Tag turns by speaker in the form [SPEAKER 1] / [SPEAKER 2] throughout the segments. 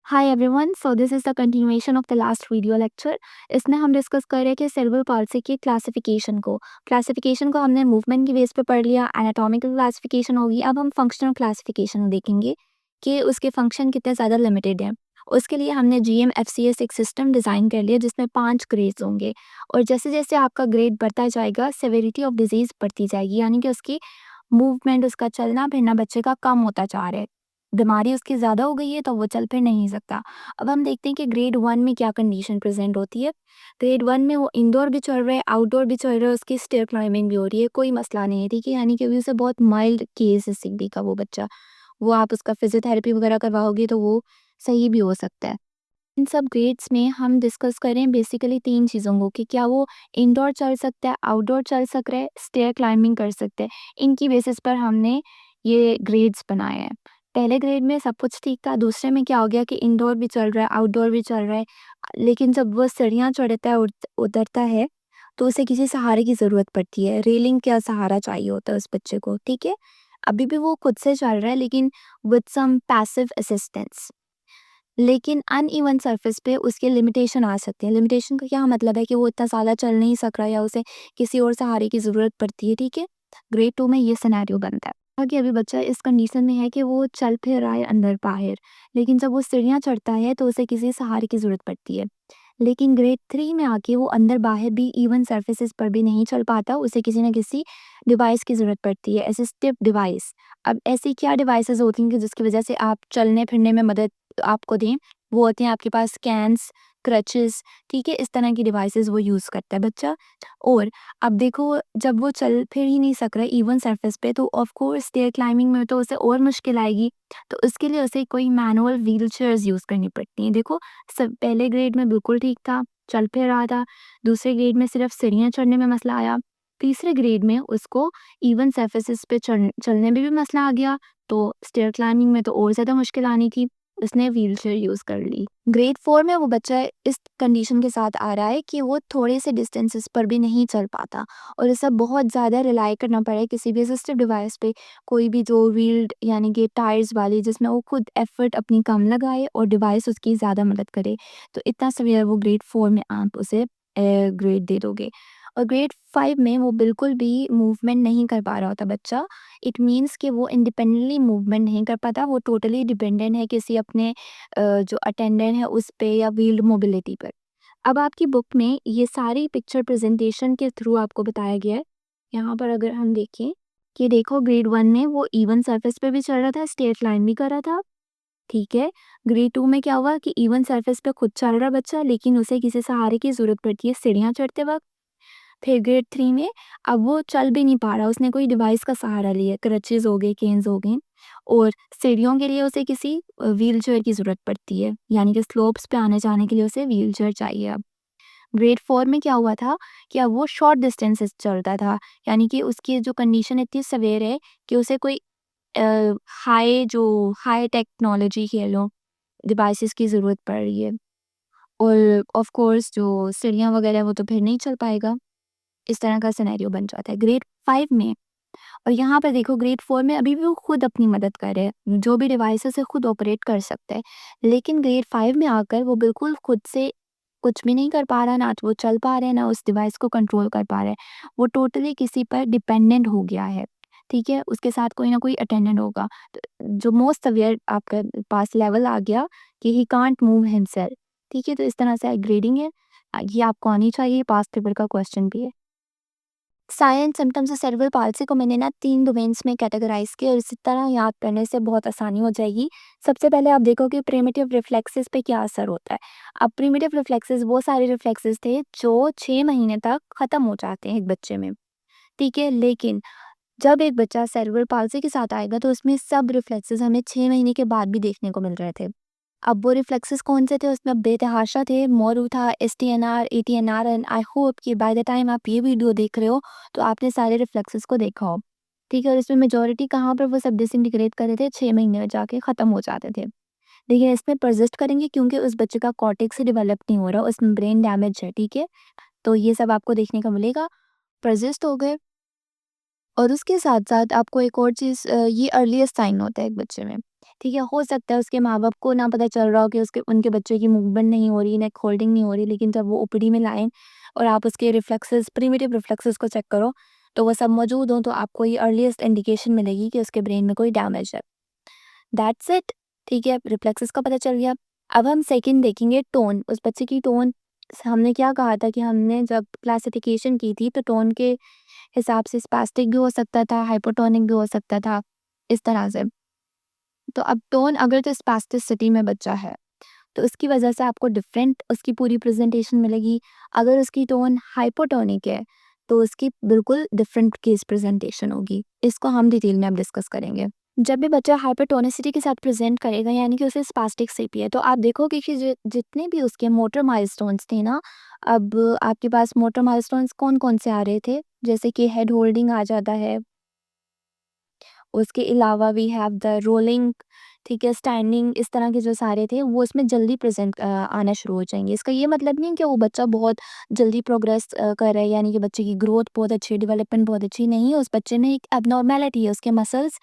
[SPEAKER 1] Hi everyone, so this is the continuation of the last video lecture. इसमें हम discuss कर रहे हैं कि सेरेब्रल पाल्सी की क्लासिफिकेशन को हमने मूवमेंट की बेस पे पढ़ लिया। एनाटॉमिकल क्लासिफिकेशन होगी। अब हम फंक्शनल क्लासिफिकेशन देखेंगे कि उसके फंक्शन कितने ज़्यादा लिमिटेड हैं। उसके लिए हमने GM-FCS एक सिस्टम डिज़ाइन कर लिया जिसमें 5 ग्रेड्स होंगे, और जैसे जैसे आपका ग्रेड बढ़ता जाएगा सेवेरिटी ऑफ डिजीज़ बढ़ती जाएगी, यानी कि उसकी मूवमेंट, उसका चलना फिरना बच्चे का कम होता जा रहा है। बीमारी उसकी ज़्यादा हो गई है तो वो चल फिर नहीं सकता। अब हम देखते हैं कि ग्रेड 1 में क्या कंडीशन प्रेज़ेंट होती है। ग्रेड 1 में वो इंडोर भी चल रहा है, आउटडोर भी चल रहा है, उसकी स्टेयर क्लाइंबिंग भी हो रही है, कोई मसला नहीं है, ठीक है? यानी कि अभी उसे बहुत माइल्ड केस है सीढ़ी का वो बच्चा। वो आप उसका फिज़ियोथेरेपी वगैरह करवाओगे तो वो सही भी हो सकता है। इन सब ग्रेड्स में हम डिस्कस करें बेसिकली 3 चीज़ों को कि क्या वो इंडोर चल सकता है, आउटडोर चल सक रहा है, स्टेयर क्लाइंबिंग कर सकते हैं। इनकी बेसिस पर हमने ये ग्रेड्स बनाए हैं। पहले ग्रेड में सब कुछ ठीक था, दूसरे में क्या हो गया कि इंडोर भी चल रहा है, आउटडोर भी चल रहा है, लेकिन जब वो सीढ़ियाँ चढ़ता है, उतरता है, तो उसे किसी सहारे की ज़रूरत पड़ती है। रेलिंग का सहारा चाहिए होता है उस बच्चे को, ठीक है? अभी भी वो खुद से चल रहा है लेकिन विद सम पैसिव असिस्टेंस। लेकिन अनइवन सरफेस पे उसके लिमिटेशन आ सकते हैं। लिमिटेशन का क्या मतलब है कि वो इतना ज़्यादा चल नहीं सक रहा या उसे किसी और सहारे की ज़रूरत पड़ती है, ठीक है? ग्रेड 2 में ये सिनेरियो बनता है। कि अभी बच्चा इस कंडीशन में है कि वो चल फिर रहा है अंदर-बाहर, लेकिन जब वो सीढ़ियाँ चढ़ता है तो उसे किसी सहारे की ज़रूरत पड़ती है। लेकिन ग्रेड 3 में आके वो अंदर-बाहर भी इवन सरफेसेस पर भी नहीं चल पाता, उसे किसी न किसी डिवाइस की ज़रूरत पड़ती है, असिस्टिव डिवाइस। अब ऐसी क्या डिवाइसेज़ होती हैं कि जिसकी वजह से आप चलने-फिरने में मदद आपको दें? वो होते हैं आपके पास कैन्स, क्रचेस, ठीक है? इस तरह की डिवाइसेज़ वो यूज़ करता है बच्चा। और अब देखो, जब वो चल फिर ही नहीं सक रहा इवन सरफेस पे, तो ऑफ कोर्स स्टेयर क्लाइंबिंग में तो उसे और मुश्किल आएगी। तो उसके लिए उसे कोई मैनुअल व्हीलचेयर्स यूज़ करनी पड़ती हैं। देखो, सब पहले ग्रेड में बिल्कुल ठीक था, चल फिर रहा था। दूसरे ग्रेड में सिर्फ सीढ़ियाँ चढ़ने में मसला आया। तीसरे ग्रेड में उसको इवन सरफेसेस पे चलने में भी मसला आ गया, तो स्टेयर क्लाइंबिंग में तो और ज़्यादा मुश्किल आनी थी। उसने व्हीलचेयर यूज़ कर ली। ग्रेड 4 में वो बच्चा इस कंडीशन के साथ आ रहा है कि वो थोड़े से डिस्टेंसेस पर भी नहीं चल पाता, और उसे बहुत ज़्यादा रिलाई करना पड़े किसी भी असिस्टिव डिवाइस पे, कोई भी जो व्हील्ड यानी कि टायर्स वाली, जिसमें वो खुद एफर्ट अपनी कम लगाए और डिवाइस उसकी ज़्यादा मदद करे। तो इतना सीवियर वो ग्रेड 4 में आप उसे ग्रेड दे दोगे। और ग्रेड 5 में वो बिल्कुल भी मूवमेंट नहीं कर पा रहा होता बच्चा। इट मीन्स कि वो इंडिपेंडेंटली मूवमेंट नहीं कर पाता, वो टोटली डिपेंडेंट है किसी अपने जो अटेंडेंट है उस पे या व्हील्ड मोबिलिटी पर। अब आपकी बुक में ये सारी पिक्चर प्रेजेंटेशन के थ्रू आपको बताया गया है। यहाँ पर अगर हम देखें कि देखो, ग्रेड 1 में वो इवन सरफेस पे भी चल रहा था, स्ट्रेट लाइन भी कर रहा था, ठीक है? ग्रेड 2 में क्या हुआ कि इवन सरफेस पे खुद चल रहा बच्चा, लेकिन उसे किसी सहारे की ज़रूरत पड़ती है सीढ़ियाँ चढ़ते वक़्त। फिर ग्रेड 3 में अब वो चल भी नहीं पा रहा, उसने कोई डिवाइस का सहारा लिया, क्रचेज़ हो गए, केन्स हो गए, और सीढ़ियों के लिए उसे किसी व्हीलचेयर की ज़रूरत पड़ती है, यानी कि स्लोप्स पे आने-जाने के लिए उसे व्हीलचेयर चाहिए अब। ग्रेड 4 में क्या हुआ था कि अब वो शॉर्ट डिस्टेंसेस चलता था, यानी कि उसकी जो कंडीशन इतनी सीवियर है कि उसे कोई अ, हाई टेक्नोलॉजी कह लो, डिवाइसेज़ की ज़रूरत पड़ रही है, और ऑफ कोर्स जो सीढ़ियाँ वगैरह वो तो फिर नहीं चल पाएगा। इस तरह का सिनेरियो बन जाता है ग्रेड 5 में। और यहाँ पर देखो, ग्रेड 4 में अभी भी वो खुद अपनी मदद कर रहे हैं, जो भी डिवाइस है उसे खुद ऑपरेट कर सकता है। लेकिन ग्रेड 5 में आकर वो बिल्कुल खुद से कुछ भी नहीं कर पा रहा, ना तो वो चल पा रहे हैं, ना उस डिवाइस को कंट्रोल कर पा रहे हैं। वो टोटली किसी पर डिपेंडेंट हो गया है, ठीक है? उसके साथ कोई ना कोई अटेंडेंट होगा। तो जो मोस्ट सीवियर आपके पास लेवल आ गया कि ही कांट मूव हिमसेल्फ, ठीक है? तो इस तरह से ग्रेडिंग है। ये आपको आनी चाहिए, पास्ट पेपर का क्वेश्चन भी है। Sign symptoms of cerebral palsy को मैंने ना 3 डोमेन्स में कैटेगराइज़ किया, और इसी तरह याद करने से बहुत आसानी हो जाएगी। सबसे पहले आप देखो कि प्रिमिटिव रिफ्लेक्सेस पे क्या असर होता है। अब प्रिमिटिव रिफ्लेक्सेस वो सारे रिफ्लेक्सेस थे जो 6 महीने तक ख़त्म हो जाते हैं एक बच्चे में, ठीक है? लेकिन जब एक बच्चा सेरेब्रल पाल्सी के साथ आएगा तो उसमें सब रिफ्लेक्सेस हमें 6 महीने के बाद भी देखने को मिल रहे थे। अब वो रिफ्लेक्सेस कौन से थे? उसमें बेतहाशा थे, मोरू था, एसटीएनआर, एटीएनआर, एंड आई होप कि बाय द टाइम आप ये वीडियो देख रहे हो तो आपने सारे रिफ्लेक्सेस को देखा हो, ठीक है? और इसमें मेजॉरिटी कहाँ पर वो सब डिसइंटीग्रेट कर रहे थे, 6 महीने में जाके ख़त्म हो जाते थे। लेकिन इसमें परसिस्ट करेंगे क्योंकि उस बच्चे का कॉर्टेक्स ही डेवलप नहीं हो रहा, उसमें ब्रेन डैमेज है, ठीक है? तो ये सब आपको देखने को मिलेगा, परसिस्ट हो गए। और उसके साथ-साथ आपको एक और चीज़, ये अर्लीस्ट साइन होता है एक बच्चे में। ठीक है। हो सकता है उसके माँ-बाप को ना पता चल रहा हो कि उसके उनके बच्चे की मूवमेंट नहीं हो रही, नेक होल्डिंग नहीं हो रही, लेकिन जब वो ओपीडी में लाएँ और आप उसके रिफ्लेक्सेस प्रिमिटिव रिफ्लेक्सेस को चेक करो, तो वो सब मौजूद हों, तो आपको ये अर्लीस्ट इंडिकेशन मिलेगी कि उसके ब्रेन में कोई डैमेज है। That's it. ठीक है, रिफ्लेक्सेस का पता चल गया। अब हम सेकंड देखेंगे टोन, उस बच्चे की टोन। हमने क्या कहा था कि हमने जब क्लासिफिकेशन की थी तो टोन के हिसाब से स्पास्टिक भी हो सकता था, हाइपोटोनिक भी हो सकता था, इस तरह से। तो अब टोन अगर तो स्पास्टिसिटी में बच्चा है, तो उसकी वजह से आपको डिफरेंट उसकी पूरी प्रेजेंटेशन मिलेगी। अगर उसकी टोन हाइपोटोनिक है, तो उसकी बिल्कुल डिफरेंट केस प्रेजेंटेशन होगी। इसको हम डिटेल में अब डिस्कस करेंगे। जब भी बच्चा हाइपरटोनिसिटी के साथ प्रेजेंट करेगा, यानी कि उसे स्पास्टिक सीपी है, तो आप देखोगे कि जितने भी उसके मोटर माइलस्टोन्स थे ना, अब आपके पास मोटर माइलस्टोन्स कौन कौन से आ रहे थे, जैसे कि हेड होल्डिंग आ जाता है, उसके अलावा वी हैव द रोलिंग, ठीक है, स्टैंडिंग, इस तरह के जो सारे थे वो इसमें जल्दी प्रेजेंट आना शुरू हो जाएंगे। इसका ये मतलब नहीं है कि वो बच्चा बहुत जल्दी प्रोग्रेस कर रहा है, यानी कि बच्चे की ग्रोथ बहुत अच्छी, डेवलपमेंट बहुत अच्छी नहीं है। उस बच्चे में एक एबनॉर्मेलिटी है, उसके मसल्स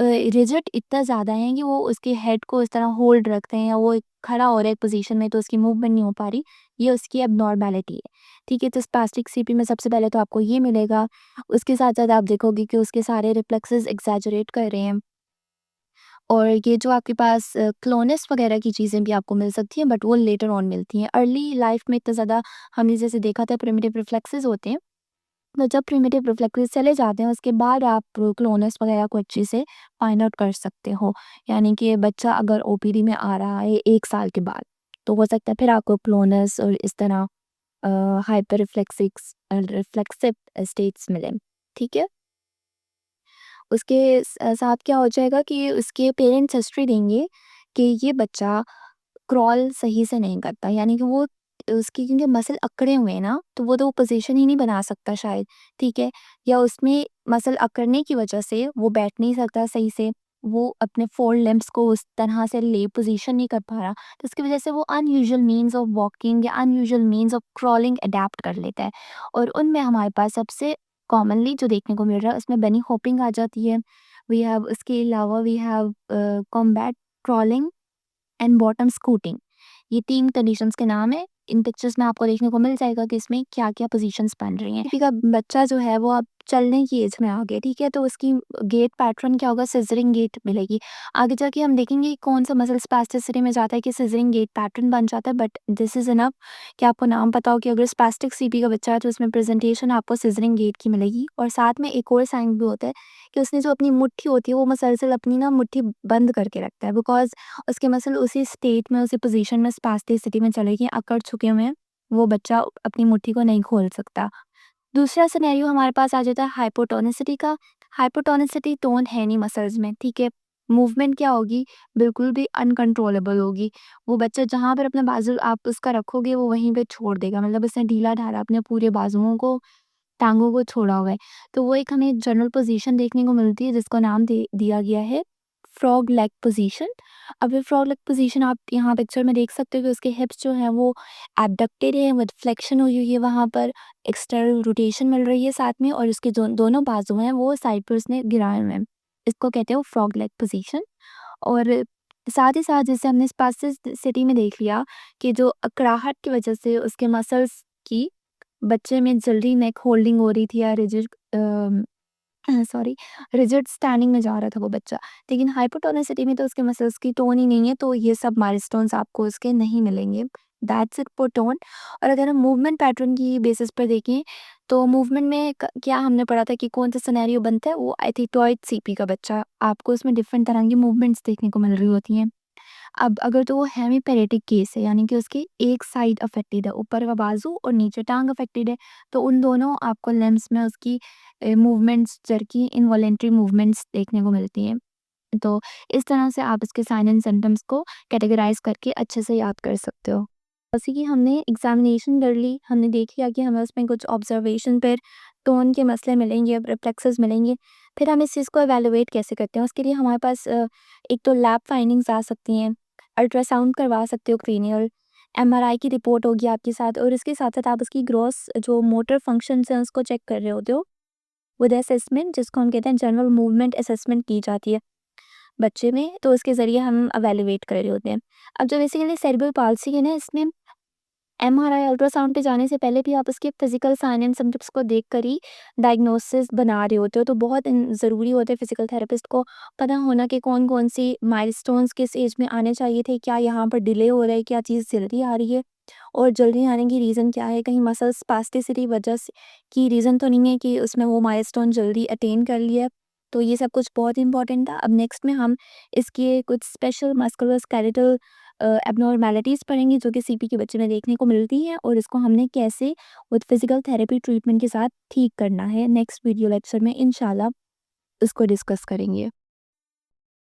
[SPEAKER 1] रिजिड इतना ज़्यादा हैं कि वो उसके हेड को इस तरह होल्ड रखते हैं, या वो खड़ा हो रहा है एक पोजीशन में तो उसकी मूवमेंट नहीं हो पा रही, ये उसकी एबनॉर्मेलिटी है। ठीक है, तो स्पास्टिक सीपी में सबसे पहले तो आपको ये मिलेगा। उसके साथ साथ आप देखोगे कि उसके सारे रिफ्लेक्सेस एग्जैजरेट कर रहे हैं, और ये जो आपके पास क्लोनेस वगैरह की चीज़ें भी आपको मिल सकती हैं, बट वो लेटर ऑन मिलती हैं। अर्ली लाइफ में इतना ज़्यादा हमने जैसे देखा था प्रिमिटिव रिफ्लेक्सेस होते हैं, तो जब प्रिमिटिव रिफ्लेक्सेस चले जाते हैं उसके बाद आप क्लोनेस वगैरह को अच्छे से फाइंड आउट कर सकते हो। यानी कि बच्चा अगर ओपीडी में आ रहा है 1 साल के बाद, तो हो सकता है फिर आपको क्लोनेस और इस तरह हाइपर रिफ्लेक्सिव स्टेट्स मिले। ठीक है? उसके साथ क्या हो जाएगा कि उसके पेरेंट्स हिस्ट्री देंगे कि ये बच्चा क्रॉल सही से नहीं करता, यानी कि वो उसकी क्योंकि मसल अकड़े हुए हैं ना, तो वो पोजीशन ही नहीं बना सकता शायद, ठीक है? या उसमें मसल अकड़ने की वजह से वो बैठ नहीं सकता सही से, वो अपने फोर लिम्ब्स को उस तरह से ले पोजीशन नहीं कर पा रहा, तो उसकी वजह से वो अनयूजुअल मीन्स ऑफ वॉकिंग या unusual means of crawling adapt कर लेता है। और उनमें हमारे पास सबसे कॉमनली जो देखने को मिल रहा है उसमें बनी होपिंग आ जाती है। वी हैव उसके अलावा we have combat crawling and bottom scooting, ये 3 कंडीशंस के नाम है। इन पिक्चर्स में आपको देखने को मिल जाएगा कि इसमें क्या-क्या पोज़ीशंस बन रही हैं। किसी का बच्चा जो है वो अब चलने की एज में आ गया, ठीक है? तो उसकी गेट पैटर्न क्या होगा, सिज़रिंग गेट मिलेगी। आगे जाके हम देखेंगे कि कौन-सा मसल स्पास्टिसिटी में जाता है कि सिज़रिंग गेट पैटर्न बन जाता है, बट दिस इज़ इनफ कि आपको नाम पता हो कि अगर स्पास्टिक सीपी का बच्चा है तो उसमें प्रेज़ेंटेशन आपको सिज़रिंग गेट की मिलेगी। और साथ में एक और साइन भी होता है कि उसने जो अपनी मुट्ठी होती है वो मसलसल अपनी ना मुट्ठी बंद करके रखता है, बिकॉज़ उसके मसल उसी स्टेट में, उसी पोज़ीशन में स्पास्टिसिटी में चले गए, अकड़ चुके हुए हैं, वो बच्चा अपनी मुट्ठी को नहीं खोल सकता। दूसरा सिनेरियो हमारे पास आ जाता है हाइपोटोनिसिटी का। हाइपोटोनिसिटी टोन है नहीं मसल्स में, ठीक है? मूवमेंट क्या होगी, बिल्कुल भी अनकंट्रोलेबल होगी। वो बच्चा जहाँ पर अपना बाजू आप उसका रखोगे वो वहीं पे छोड़ देगा, मतलब उसने ढीला-ढाला अपने पूरे बाजुओं को, टाँगों को छोड़ा हुआ है। तो वो एक हमें जनरल पोज़ीशन देखने को मिलती है जिसको नाम दे दिया गया है फ्रॉग लेग पोज़ीशन। अब ये फ्रॉग लेग पोज़ीशन आप यहाँ पिक्चर में देख सकते हो कि उसके हिप्स जो हैं वो एबडक्टेड है, विद फ्लेक्शन हुई हुई है वहाँ पर, एक्सटर्नल रोटेशन मिल रही है साथ में, और उसके दोनों बाजू हैं वो साइड पे उसने गिराए हुए हैं। इसको कहते हैं फ्रॉग लेग पोज़ीशन। और साथ ही साथ जैसे हमने स्पास्टिसिटी में देख लिया कि जो अकड़ाहट की वजह से उसके मसल्स की बच्चे में जल्दी नेक होल्डिंग हो रही थी, या रिजिड सॉरी, रिजिड स्टैंडिंग में जा रहा था वो बच्चा। लेकिन हाइपोटोनिसिटी में तो उसके मसल्स की टोन ही नहीं है, तो ये सब माइलस्टोन्स आपको उसके नहीं मिलेंगे। That's it for tone. और अगर हम मूवमेंट पैटर्न की बेसिस पर देखें, तो मूवमेंट में क्या हमने पढ़ा था कि कौन सा सिनेरियो बनता है, वो एथिटॉइड सीपी का बच्चा, आपको उसमें डिफरेंट तरह की मूवमेंट्स देखने को मिल रही होती हैं। अब अगर तो वो हेमीपेरेटिक केस है, यानी कि उसकी एक साइड अफेक्टेड है, ऊपर का बाजू और नीचे टांग अफेक्टेड है, तो उन दोनों आपको लिम्स में उसकी मूवमेंट्स, जर्की इनवॉलेंट्री मूवमेंट्स देखने को मिलती हैं। तो इस तरह से आप इसके साइन एंड सिम्टम्स को कैटेगराइज करके अच्छे से याद कर सकते हो। जैसे कि हमने एग्जामिनेशन कर ली, हमने देख लिया कि हमें उसमें कुछ ऑब्जर्वेशन पर टोन के मसले मिलेंगे, रिफ्लेक्सेस मिलेंगे। फिर हम इस चीज़ को एवेलुएट कैसे करते हैं, उसके लिए हमारे पास एक तो लैब फाइंडिंग्स आ सकती हैं, अल्ट्रासाउंड करवा सकते हो क्रेनियल, एमआरआई की रिपोर्ट होगी आपके साथ, और इसके साथ-साथ आप उसकी ग्रॉस जो मोटर फंक्शंस हैं उसको चेक कर रहे होते हो विद असेसमेंट, जिसको हम कहते हैं जनरल मूवमेंट असेसमेंट की जाती है। बच्चे में, तो उसके ज़रिए हम इवैल्यूएट कर रहे होते हैं। अब जो बेसिकली सेरेब्रल पाल्सी है ना, इसमें एमआरआई, अल्ट्रासाउंड पे जाने से पहले भी आप उसके फिज़िकल साइन एंड सिम्पटम्स को देखकर ही डायग्नोसिस बना रहे होते हो। तो बहुत ज़रूरी होता है फिज़िकल थेरेपिस्ट को पता होना कि कौन-कौन सी माइलस्टोन्स किस एज में आने चाहिए थे, क्या यहाँ पर डिले हो रहा है, क्या चीज़ जल्दी आ रही है और जल्दी आने की रीज़न क्या है, कहीं मसल स्पास्टिसिटी वजह से की रीज़न तो नहीं है कि उसने वो माइलस्टोन जल्दी अटेन कर लिया है। तो ये सब कुछ बहुत इंपॉर्टेंट था। अब नेक्स्ट में हम इसके कुछ स्पेशल मस्कुलोस्केलेटल एब्नॉर्मैलिटीज़ पढ़ेंगे जो कि सीपी के बच्चे में देखने को मिलती हैं और इसको हमने कैसे विद फिज़िकल थेरेपी ट्रीटमेंट के साथ ठीक करना है। नेक्स्ट वीडियो लेक्चर में इंशाल्लाह इसको डिस्कस करेंगे।